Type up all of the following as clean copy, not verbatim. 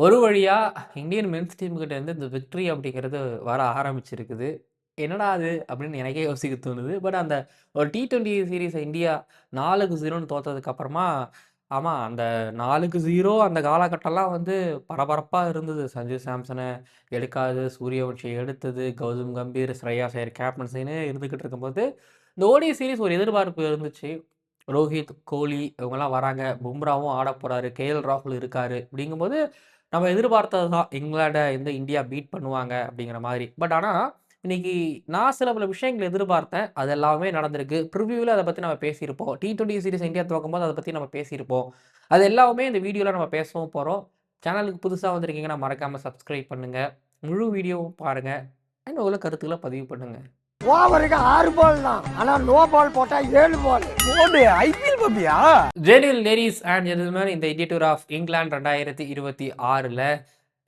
ஒரு வழியா Indian men's team கிட்ட இருந்து இந்த விக்டரி அப்படிங்கிறது வர ஆரம்பிச்சிருக்குது. என்னடா அது அப்படின்னு எனக்கே யோசிக்க தோணுது. பட் அந்த ஒரு T20 சீரிஸ இந்தியா 4க்கு 0ன்னு தோத்ததுக்கு அப்புறமா, ஆமா அந்த 4க்கு 0 அந்த காலகட்டம்லாம் வந்து பரபரப்பா இருந்தது. சஞ்சு சாம்சன எடுக்காதது, சூரியவன்ஷி எடுத்தது, கௌதம் கம்பீர், ஸ்ரேயாஸ் ஐயர் கேப்டன்சின்னு இருந்துகிட்டு இருக்கும்போது, இந்த ODI சீரிஸ் ஒரு எதிர்பார்ப்பு இருந்துச்சு. ரோஹித், கோலி இவங்கலாம் வராங்க. பும்ராவும் ஆடப்போறாரு. KL ராகுல் இருக்காரு. அப்படிங்கும்போது நம்ம எதிர்பார்த்தது தான். இங்கிலாண்ட வந்து இந்தியா பீட் பண்ணுவாங்க அப்படிங்கிற மாதிரி. பட் ஆனா, இன்னைக்கு நான் சில பல விஷயங்கள் எதிர்பார்த்தேன். அது எல்லாமே நடந்திருக்கு. ப்ரிவியூல அத பத்தி நம்ம பேசியிருப்போம். T20 சீரிஸ் இந்தியா துவக்கும்போது அத பத்தி நம்ம பேசியிருப்போம். அது எல்லாமே இந்த வீடியோல நம்ம பேசவும் போறோம். சேனலுக்கு புதுசா வந்திருக்கீங்கன்னா மறக்காம சப்ஸ்கிரைப் பண்ணுங்க. முழு வீடியோவும் பாருங்க. அண்ட் உள்ள கருத்துக்கள பதிவு பண்ணுங்க. ஓவருக்கு 6 பால் தான். ஆனா நோ பால் போட்டா 7 பால். போடு ஐபிஎல் பாப்பியா? ஜெனில் லேடீஸ் அண்ட் ஜென்டில்மேன் இந்த எடிட் டூர் ஆஃப் இங்கிலாந்து 2026ல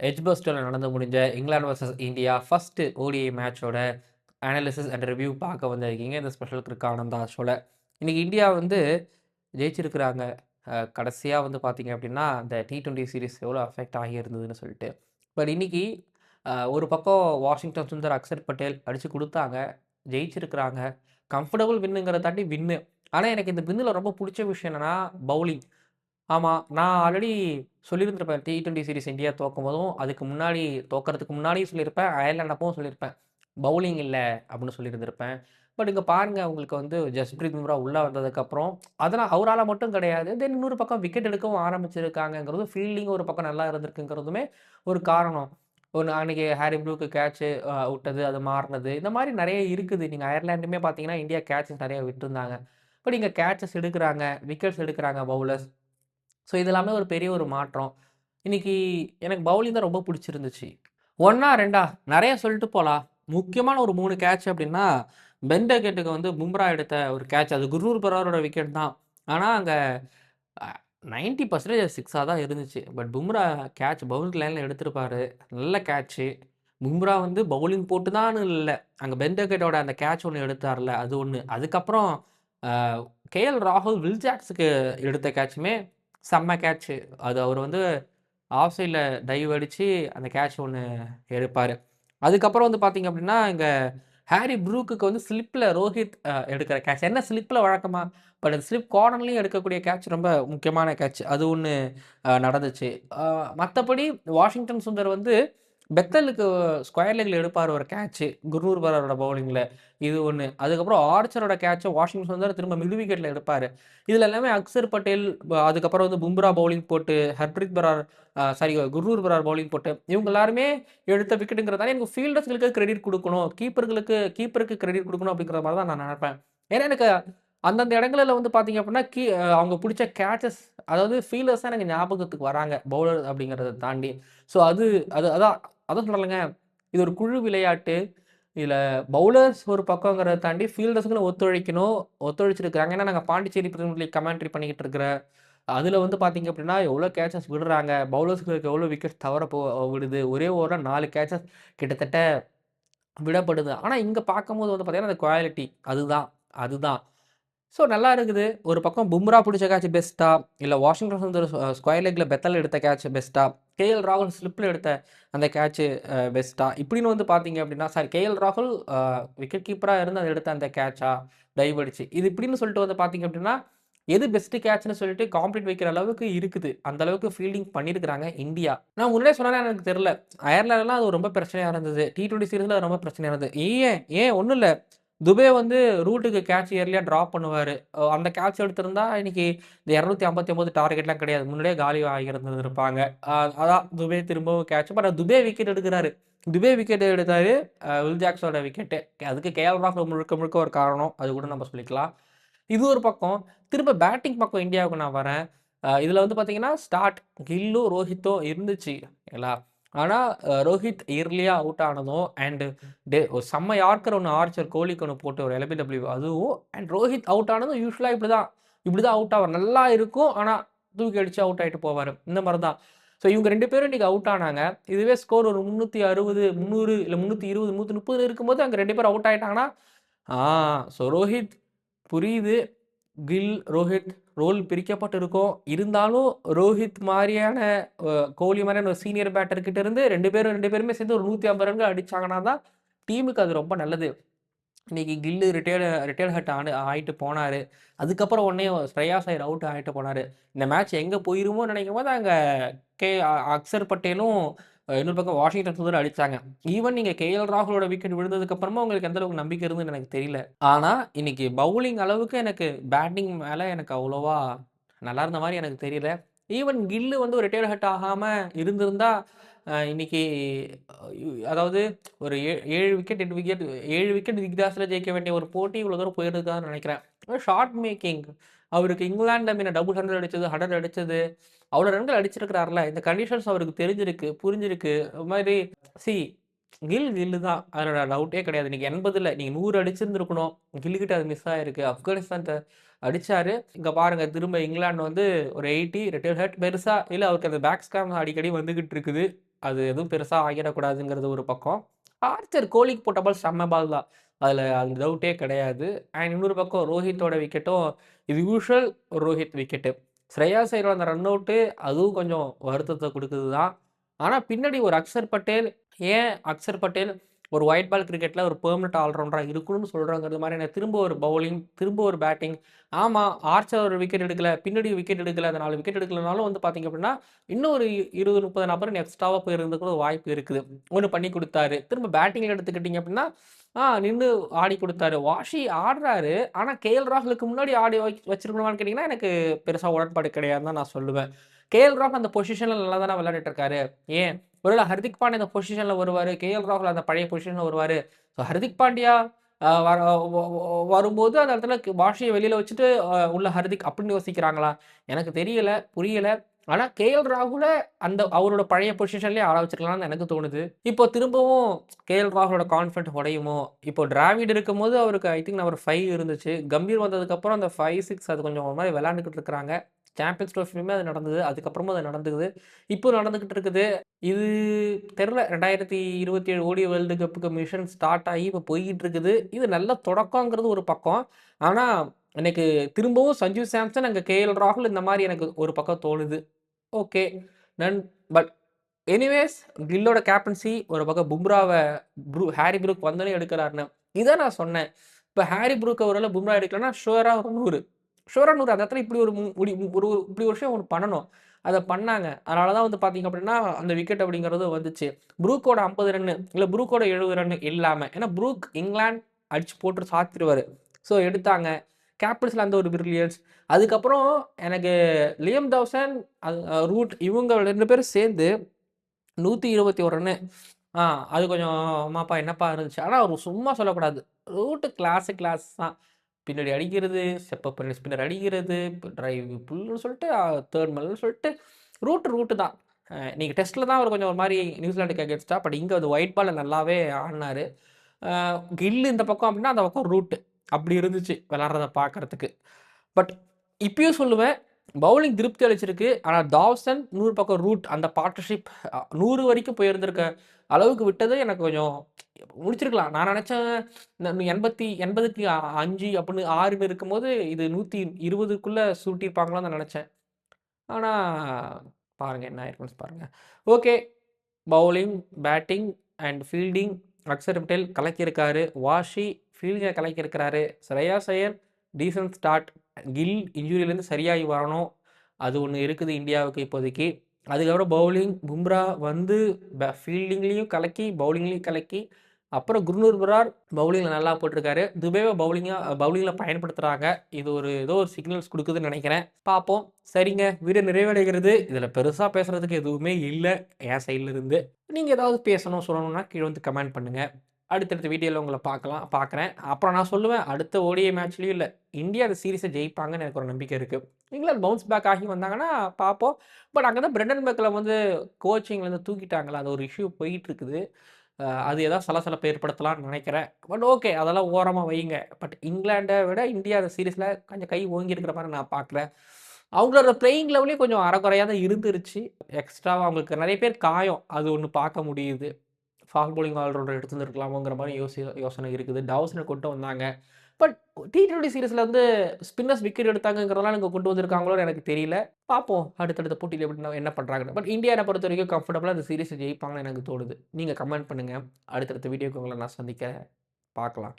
எட்ஜ்பஸ்டர்ல நடந்து முடிஞ்ச England versus India first ODI மேட்சோட அனாலிசிஸ் அண்ட் ரிவ்யூ பார்க்க வந்திருக்கீங்க இந்த ஸ்பெஷல் கிரிக் ஆனந்தா ஷோல. இன்னைக்கு இந்தியா வந்து ஜெயிச்சிருக்கிறாங்க. கடைசியா வந்து பார்த்தீங்க அப்படின்னா, இந்த T20 சீரிஸ் எவ்வளோ அஃபெக்ட் ஆகியிருந்ததுன்னு சொல்லிட்டு. பட் இன்னைக்கு ஒரு பக்கம் வாஷிங்டன் சுந்தர், அக்ஷர் பட்டேல் அடிச்சு குடுத்தாங்க. ஜெயிச்சிருக்கிறாங்க. கம்ஃபர்டபுள் வின்னுங்கிறத தாண்டி வின்னு. ஆனா, எனக்கு இந்த வின்னுல ரொம்ப புடிச்ச விஷயம் என்னன்னா, பவுலிங். ஆமா, நான் ஆல்ரெடி சொல்லியிருந்திருப்பேன். T20 சீரிஸ் இந்தியா தோக்கும்போதும், அதுக்கு முன்னாடி தோக்கறதுக்கு முன்னாடியும் சொல்லியிருப்பேன். அயர்லாந்து அப்பவும் சொல்லியிருப்பேன். பவுலிங் இல்ல அப்படின்னு சொல்லியிருந்திருப்பேன். பட் இங்க பாருங்க உங்களுக்கு வந்து ஜஸ்பிரீத் பும்ரா உள்ள வந்ததுக்கப்புறம், அதெல்லாம் அவரால மட்டும் கிடையாது. தென் இன்னொரு பக்கம் விக்கெட் எடுக்கவும் ஆரம்பிச்சிருக்காங்கங்கிறதும், ஃபீல்டிங் ஒரு பக்கம் நல்லா இருந்திருக்குங்கிறதுமே ஒரு காரணம். ஒண்ணு அன்னைக்கு ஹாரி ப்ரூக்கு கேட்ச் விட்டது, அது மாறுனது. இந்த மாரி நெறைய இருக்குது. நீங்க அயர்லாண்டுமே பார்த்தீங்கன்னா, இந்தியா கேட்சஸ் நெறைய விட்டிருந்தாங்க. பட் இங்க கேட்சஸ் எடுக்குறாங்க, விக்கெட்ஸ் எடுக்குறாங்க பவுலர்ஸ். ஸோ இது எல்லாமே ஒரு பெரிய ஒரு மாற்றம். இன்னைக்கு எனக்கு பவுலிங் தான் ரொம்ப புடிச்சிருந்துச்சு. 1ஆ 2ஆ நெறைய சொல்லிட்டு போலாம். முக்கியமான ஒரு 3 கேட்ச் அப்டின்னா, பென்டகெட்டுக்கு வந்து பும்ரா எடுத்த ஒரு கேட்ச். அது குர்னூர் பராரோட விக்கெட் தான். ஆனா அங்க அ 90% சிக்ஸா தான் இருந்துச்சு. பட் பும்ரா கேட்ச் பவுண்டரி லைன்ல எடுத்திருப்பாரு. நல்ல கேட்ச்சு. பும்ரா வந்து பவுலிங் போட்டு தான்னு இல்ல. அங்க பென்டகெட்டோட அந்த கேட்ச் ஒண்ணு எடுத்தார்ல, அது ஒண்ணு. அதுக்கப்புறம் அ KL ராகுல், வில் ஜாக்ஸுக்கு எடுத்த கேட்சுமே செம்ம கேட்ச்சு. அது அவரு வந்து ஆஃப் சைட்ல டைவ் அடிச்சு அந்த கேட்ச் ஒண்ணு எடுப்பாரு. அதுக்கப்புறம் வந்து பார்த்தீங்க அப்டின்னா, இங்க ஹாரி ப்ரூக்குக்கு வந்து ஸ்லிப்ல ரோஹித் எடுக்கிற கேட்ச். என்ன ஸ்லிப்ல வழக்கமா, பட் அந்த ஸ்லிப் கார்னர்லயும் எடுக்கக்கூடிய கேட்ச் ரொம்ப முக்கியமான கேட்ச். அது ஒண்ணு நடந்துச்சு. அ மத்தபடி வாஷிங்டன் சுந்தர் வந்து பெத்தலுக்கு ஸ்கொயர் லெக்ல எடுப்பாரு ஒரு கேட்ச். குர்னூர் பராரோட பவுலிங்ல. இது ஒண்ணு. அதுக்கப்புறம் ஆர்ச்சரோட கேட்ச வாஷிங்டன் சுந்தர் திரும்ப மிட் விக்கெட்ல எடுப்பாரு. இதுல எல்லாமே அக்சர் பட்டேல், அதுக்கப்புறம் வந்து பும்ரா பவுலிங் போட்டு, ஹர்ப்ரீத் பரார் சாரி குர்னூர் பரார் பவுலிங் போட்டு, இவங்க எல்லாருமே எடுத்த விக்கெட்டுங்கிறதால எனக்கு ஃபீல்டர்ஸ்களுக்கு கிரெடிட் குடுக்கணும். கீப்பருக்கு கிரெடிட் குடுக்கணும் அப்படிங்கிற மாரி தான் நான் நெனைப்பேன். ஏன்னா எனக்கு அந்தந்த இடங்கள்ல வந்து பார்த்தீங்க அப்படின்னா, அவங்க புடிச்ச கேட்சஸ் அதாவது ஃபீல்டர்ஸ் தான் எனக்கு ஞாபகத்துக்கு வராங்க. பவுலர் அப்படிங்கிறத தாண்டி. ஸோ அது அது அதான் அதான் சொல்றேன்லங்க. இது ஒரு குழு விளையாட்டு. இதுல பவுலர்ஸ் ஒரு பக்கங்கிறத தாண்டி ஃபீல்டர்ஸ்களும் ஒத்துழைக்கணும். ஒத்துழைச்சிருக்காங்க. ஏன்னா நாங்க பாண்டிச்சேரி பிரீமியர் லீக் கமெண்ட்ரி பண்ணிக்கிட்டு இருக்கிறேன். அதுல வந்து பார்த்தீங்க அப்படின்னா, எவ்வளோ கேச்சஸ் விடுறாங்க. பவுலர்ஸ்களுக்கு எவ்வளோ விக்கெட்ஸ் தவற விடுது. ஒரே ஓவர்ல 4 கேச்சஸ் கிட்டத்தட்ட விடப்படுது. ஆனா இங்க பார்க்கும்போது வந்து பார்த்தீங்கன்னா, அந்த குவாலிட்டி அதுதான் அதுதான். ஸோ நல்லா இருக்குது. ஒரு பக்கம் பும்ரா புடிச்ச கேட்ச் பெஸ்ட்டா? இல்ல வாஷிங்டன் சுந்தர் ஸ்கொயர் லெக்ல பெத்தல் எடுத்த கேட்ச் பெஸ்ட்டா? KL ராகுல் ஸ்லிப்ல எடுத்த அந்த கேட்ச் பெஸ்ட்டா? இப்படின்னு வந்து பார்த்தீங்க அப்படின்னா, சாரி KL ராகுல் விக்கெட் கீப்பரா இருந்து அத எடுத்த அந்த கேட்சா? டைவ் அடிச்சு. இது இப்படின்னு சொல்லிட்டு வந்து பார்த்தீங்க அப்படின்னா, எது பெஸ்ட் கேட்ச்ன்னு சொல்லிட்டு காம்பீட் வைக்கிற அளவுக்கு இருக்குது. அந்த அளவுக்கு ஃபீல்டிங் பண்ணியிருக்கிறாங்க இந்தியா. நான் முன்னாடியே சொன்னேனா எனக்கு தெரியல. அயர்லாந்துலாம் அது ரொம்ப பிரச்சனையா இருந்தது. T20 சீரிஸ்ல அது ரொம்ப பிரச்சனையா இருந்தது. ஏன் ஏன் ஒண்ணும் இல்ல. துபே வந்து ரூட்டுக்கு கேட்ச் இயர்லியா டிராப் பண்ணுவாரு. அந்த கேட்ச் எடுத்திருந்தா இன்னைக்கு இந்த 259 டார்கெட்லாம் கிடையாது. முன்னாடியே காலி ஆகியிருந்திருப்பாங்க. அ அதான் துபே திரும்பவும் கேட்ச். பட் துபே விக்கெட் எடுக்குறாரு. துபே விக்கெட் எடுத்தாரு. வில் ஜாக்ஸோட விக்கெட்டு. அதுக்கு KL ராகுல் முழுக்க முழுக்க ஒரு காரணம். அது கூட நம்ம சொல்லிக்கலாம். இது ஒரு பக்கம். திரும்ப பேட்டிங் பக்கம் இந்தியாவுக்கு நான் வரேன். இதுல வந்து பார்த்தீங்கன்னா, கில்லும், ரோஹித்தும் இருந்துச்சு. ஓகேங்களா? ஆனா ரோஹித் இயர்லியா அவுட் ஆனதும் அண்ட் ஒரு செம்ம யார்க்கர் ஒண்ணு ஆர்ச்சர் கோலிக்கு ஒண்ணு போட்டு ஒரு LBW அதுவும் அண்ட் ரோஹித் அவுட் ஆனதும் யூசுவலா இப்படிதான் அவுட் ஆவாரு. நல்லா இருக்கும். ஆனா தூக்கி அடிச்சு அவுட் ஆயிட்டு போவாரு. இந்த மாரி தான். ஸோ இவங்க 2 பேரும் இன்னைக்கு அவுட் ஆனாங்க. இதுவே ஸ்கோர் ஒரு 360, 300 இல்ல 320, 130 இருக்கும்போது அங்க 2 பேரும் அவுட் ஆயிட்டாங்கன்னா, ஆ ஸோ ரோஹித் புரியுது. கில், ரோஹித் ரோல் பிரிக்கப்பட்டு இருக்கும். இருந்தாலும் ரோஹித் மாரியான கோலி மாரியான ஒரு சீனியர் பேட்டர் கிட்ட இருந்து 2 பேருமே சேர்ந்து ஒரு 150 ரன்கள் அடிச்சாங்கன்னா தான் டீமுக்கு அது ரொம்ப நல்லது. இன்னைக்கு கில்லு ரிட்டயர்ட் ஹர்ட் ஆயிட்டு போனாரு. அதுக்கப்புறம் உடனே ஸ்ரேயாஸ் ஐயர் அவுட் ஆயிட்டு போனாரு. இந்த மேட்ச் எங்க போயிருமோன்னு நினைக்கும்போது அங்க அக்சர் பட்டேலும் இன்னொரு பக்கம் வாஷிங்டன் சுந்தரும் அடிச்சாங்க. ஈவன் நீங்க கேஎல் ராகுலோட விக்கெட் விழுந்ததுக்கு அப்புறமா உங்களுக்கு எந்த அளவுக்கு நம்பிக்கை இருந்ததுன்னு எனக்கு தெரியல. ஆனா இன்னைக்கு பவுலிங் அளவுக்கு எனக்கு பேட்டிங் மேல எனக்கு அவ்வளவா நல்லா இருந்த மாரி எனக்கு தெரியல. ஈவன் கில்லு வந்து ஒரு ரிட்டயர்ட் ஹர்ட் ஆகாம இருந்திருந்தா இன்னைக்கு அதாவது ஒரு 7 விக்கெட் 8 விக்கெட் 7 விக்கெட் வித்தியாசத்துல ஜெயிக்க வேண்டிய ஒரு போட்டி இவ்வளோ தூரம் போயிருக்கான்னு நினைக்கிறேன். ஷார்ட் மேக்கிங் அவருக்கு இங்கிலாந்துல மீன டபுள் 100 அடிச்சது, 100 அடிச்சது, அவ்வளோ ரன்கள் அடிச்சிருக்கிறாருல. இந்த கண்டிஷன்ஸ் அவருக்கு தெரிஞ்சிருக்கு, புரிஞ்சிருக்கு. அது மாதிரி சி கில்லு தான். அதில் டவுட்டே கிடையாது. இன்னைக்கு 80ல நீங்க 100 அடிச்சிருந்துருக்கணும். கில்லுக்கிட்ட அது மிஸ் ஆயிருக்கு. ஆப்கானிஸ்தான் அடிச்சாரு. இங்க பாருங்க திரும்ப இங்கிலாந்து வந்து ஒரு 80 ரிட்டயர்ட் ஹர்ட் பெருசா இல்ல அவருக்கு அந்த பேக் ஸ்காம் அடிக்கடி வந்துகிட்டு இருக்குது. அது எதுவும் பெருசா ஆகிடக்கூடாதுங்கிறது ஒரு பக்கம். ஆர்ச்சர் கோலிக்கு போட்ட பால் செம்ம பால் தான். அதுல அந்த டவுட்டே கிடையாது. அண்ட் இன்னொரு பக்கம் ரோஹித்தோட விக்கெட்டும் இது யூசுவல் ரோஹித் விக்கெட்டு. ஸ்ரேயாஸ் ஐயரோட அந்த ரன் அவுட்டு அதுவும் கொஞ்சம் வருத்தத்தை குடுக்குது தான். ஆனா பின்னாடி ஒரு அக்சர் பட்டேல் ஏன் அக்சர் பட்டேல் ஒரு ஒயிட் பால் கிரிக்கெட்ல ஒரு பெர்மனன்ட் ஆல்ரவுண்டரா இருக்கணும்னு சொல்றாங்கிறது மாரி திரும்ப ஒரு பவுலிங், திரும்ப ஒரு பேட்டிங். ஆமா, ஆர்ச்சர் ஒரு விக்கெட் எடுக்கல, பின்னாடி விக்கெட் எடுக்கல, அந்த 4 விக்கெட் எடுக்கலனாலும் வந்து பார்த்தீங்க அப்படின்னா, இன்னும் ஒரு 20, 30 நபர் எக்ஸ்ட்ராவா போயிருந்ததுக்கு கூட வாய்ப்பு இருக்குது. ஒண்ணு பண்ணி குடுத்தாரு. திரும்ப பேட்டிங்ல எடுத்துக்கிட்டீங்க அப்படின்னா, நின்னு ஆடி குடுத்தாரு. வாஷி ஆடுறாரு. ஆனா கேஎல் ராகுலுக்கு முன்னாடி ஆடி வச்சிருக்கணுமான்னு கேட்டீங்கன்னா, எனக்கு பெருசா உடன்பாடு கிடையாதுன்னு தான் நான் சொல்லுவேன். கேஎல் ராகுல் அந்த பொசிஷன்ல நல்லா தானே விளையாடிட்டு இருக்காரு. ஏன் ஒருவேளை ஹர்திக் பாண்டியா அந்த பொசிஷன்ல வருவாரு. கேஎல் ராகுல் அந்த பழைய பொசிஷன்ல வருவாரு. ஸோ ஹர்திக் பாண்டியா வர வ வ வரும்போது அந்த இடத்துல பாஷிய வெளியில வச்சுட்டு உள்ள ஹர்திக் அப்படின்னு யோசிக்கிறாங்களா? எனக்கு தெரியல, புரியல. ஆனா கேஎல் ராகுல அந்த அவரோட பழைய பொசிஷன்லயே ஆட வச்சிருக்கலாம்னு எனக்கு தோணுது. இப்போ திரும்பவும் கேஎல் ராகுலோட கான்ஃபிடன்ட் உடையுமோ? இப்போ டிராவிட் இருக்கும்போது அவருக்கு ஐ திங்க் நம்பர் 5 இருந்துச்சு. கம்பீர் வந்ததுக்கப்புறம் அந்த 5, 6 அது கொஞ்சம் ஒரு மாரி விளையாண்டுக்கிட்டு இருக்கிறாங்க. சாம்பியன்ஸ் ட்ரோஃபிலயுமே அது நடந்தது. அதுக்கப்புறமும் அது நடந்தது. இப்போ நடந்துகிட்டு இருக்குது. இது தெரியல 2027 ஓடிஐ வேர்ல்டு கப்புக்கு மிஷன் ஸ்டார்ட் ஆகி இப்போ போய்க்கிட்டு இருக்குது. இது நல்ல தொடக்கங்கிறது ஒரு பக்கம். ஆனா, எனக்கு திரும்பவும் சஞ்சு சாம்சன், அங்க கேஎல் ராகுல் இந்த மாரி எனக்கு ஒரு பக்கம் தோணுது. ஓகே. நன் பட் எனிவேஸ் கில்லோட கேப்டன்சி ஒரு பக்கம் பும்ராவ ஹாரி ப்ரூக் வந்தோனே எடுக்கிறாருன்னு. இத நான் சொன்னேன். இப்ப ஹாரி ப்ரூக்க ஒருவேள பும்ரா எடுக்கலன்னா ஷூரா ஒரு 100. ஷூரா 100 அந்த இடத்துல இப்படி ஒரு இப்படி ஒரு விஷயம் ஒண்ணு பண்ணணும். அத பண்ணாங்க. அதனால தான் வந்து பார்த்தீங்க அப்படின்னா, அந்த விக்கெட் அப்படிங்கிறது வந்துச்சு. ப்ரூக்கோட 50 ரன்னு, இல்ல ப்ரூக்கோட 70 ரன்னு இல்லாம. ஏன்னா ப்ரூக் இங்கிலாந்து அடிச்சு போட்டு சாத்திருவாரு. ஸோ எடுத்தாங்க. கேப்டன்ஸ்ல அந்த ஒரு பிரில்லியன்ஸ். அதுக்கப்புறம் எனக்கு லியம் தவ்சன், அது ரூட் இவங்க 2 பேரும் சேர்ந்து 121 ரன்னு. ஆ அது கொஞ்சம் ஆமாப்பா என்னப்பா இருந்துச்சு. ஆனா அவரு சும்மா சொல்லக்கூடாது. ரூட் கிளாஸ் தான். பின்னாடி அடிக்கிறது, ஸ்டெப் பண்ணி ஸ்பின்னர் அடிக்கிறது, டிரைவ் புல்லுன்னு சொல்லிட்டு 3 மேல்னு சொல்லிட்டு ரூட் தான். இன்னைக்கு டெஸ்ட்ல தான் அவர் கொஞ்சம் ஒரு மாரி நியூசிலாந்துக்கு அகேன்ஸ்டா பட் இங்க அது ஒயிட் பால்ல நல்லாவே ஆடுனாரு. அ கில் இந்த பக்கம் அப்படின்னா, அந்த பக்கம் ரூட். அப்படி இருந்துச்சு விளையாடுறத பார்க்கறதுக்கு. பட் இப்பயும் சொல்லுவேன், பவுலிங் திருப்தி அளிச்சிருக்கு. ஆனா டாவ்சன், இன்னொரு பக்கம் ரூட் அந்த பார்ட்னர்ஷிப் 100 வரைக்கும் போயிருந்திருக்க அளவுக்கு விட்டது எனக்கு கொஞ்சம் முடிச்சிருக்கலாம். நான் நினைச்சேன் 80க்கு 5 அப்படின்னு 6ன்னு இருக்கும்போது, இது 120க்குள்ள சுருட்டியிருப்பாங்களான்னு நான் நினைச்சேன். ஆனா பாருங்க என்ன ஆயிருக்குன்னு பாருங்க. Okay. Bowling, batting and fielding Axar Patel கலக்கியிருக்காரு. வாஷி ஃபீல்டிங்க கலக்கியிருக்கிறாரு. Shreyas Iyer decent start. கில் இன்ஜூரியிலேருந்து சரியாகி வரணும். அது ஒண்ணு இருக்குது இந்தியாவுக்கு இப்போதைக்கு. அதுக்கப்புறம் பவுலிங் பும்ரா வந்து ஃபீல்டிங்லேயும் கலக்கி, பவுலிங்லேயும் கலக்கி, அப்புறம் குர்னூர் பரார் பவுலிங்ல நல்லா போட்டிருக்காரு. துபேவ பவுலிங்ல பயன்படுத்துறாங்க. இது ஏதோ ஒரு சிக்னல்ஸ் குடுக்குதுன்னு நினைக்கிறேன். பார்ப்போம். சரிங்க. வீடியோ நிறைவடைகிறது. இதுல பெருசா பேசுறதுக்கு எதுவுமே இல்ல என் சைட்ல இருந்து. நீங்க ஏதாவது பேசணும், சொல்லணும்னா கீழ வந்து கமெண்ட் பண்ணுங்க. அடுத்தடுத்த வீடியோல உங்கள பார்க்குறேன். அப்புறம் நான் சொல்லுவேன், அடுத்த ஓடிஐ மேட்ச்லயும் இல்ல, இந்தியா அந்த சீரிஸ ஜெயிப்பாங்கன்னு எனக்கு ஒரு நம்பிக்கை இருக்கு. இங்கிலாந்து பவுன்ஸ் பேக் ஆகி வந்தாங்கன்னா பார்ப்போம். பட் அங்க தான் பிரெண்டன் மெக்கல்லம் வந்து கோச்சிங்லேருந்து தூக்கிட்டாங்கல்ல. அது ஒரு இஷ்யூ போயிட்டு இருக்குது. அது ஏதாவது சலசலப்பை ஏற்படுத்தலாம்னு நினைக்கிறேன். பட் ஓகே அதெல்லாம் ஓரமா வையுங்க. பட் இங்கிலாண்ட விட இந்தியா அந்த சீரிஸ்ல கொஞ்சம் கை ஓங்கி இருக்கிற மாரி நான் பார்க்குறேன். அவங்களோட பிளேயிங் லெவலே கொஞ்சம் அரைகுறையா தான் இருந்துருச்சு. எக்ஸ்ட்ராவா அவங்களுக்கு நெறைய பேர் காயம். அது ஒண்ணு பார்க்க முடியுது. ஃபாஸ்ட் பவுலிங் ஆல்ரவுண்டர் எடுத்திருந்திருக்கலாமோங்கிற மாரி யோசனை இருக்குது. டாவ்சன கொண்டு வந்தாங்க. பட் T20 சீரிஸ்ல வந்து ஸ்பின்னர்ஸ் விக்கெட் எடுத்தாங்கங்கிறதெல்லாம் இங்க கொண்டு வந்திருக்காங்களோன்னு எனக்கு தெரியல. பார்ப்போம் அடுத்தடுத்த போட்டியில எப்படி என்ன பண்றாங்கன்னு. பட் இந்தியாவ பொறுத்தவரைக்கும் கம்ஃபர்டபுளா இந்த சீரிஸ ஜெயிப்பாங்கன்னு எனக்கு தோணுது. நீங்க கமெண்ட் பண்ணுங்க. அடுத்தடுத்த வீடியோக்கு உங்கள நான் சந்திக்கிறேன். பார்க்கலாம்.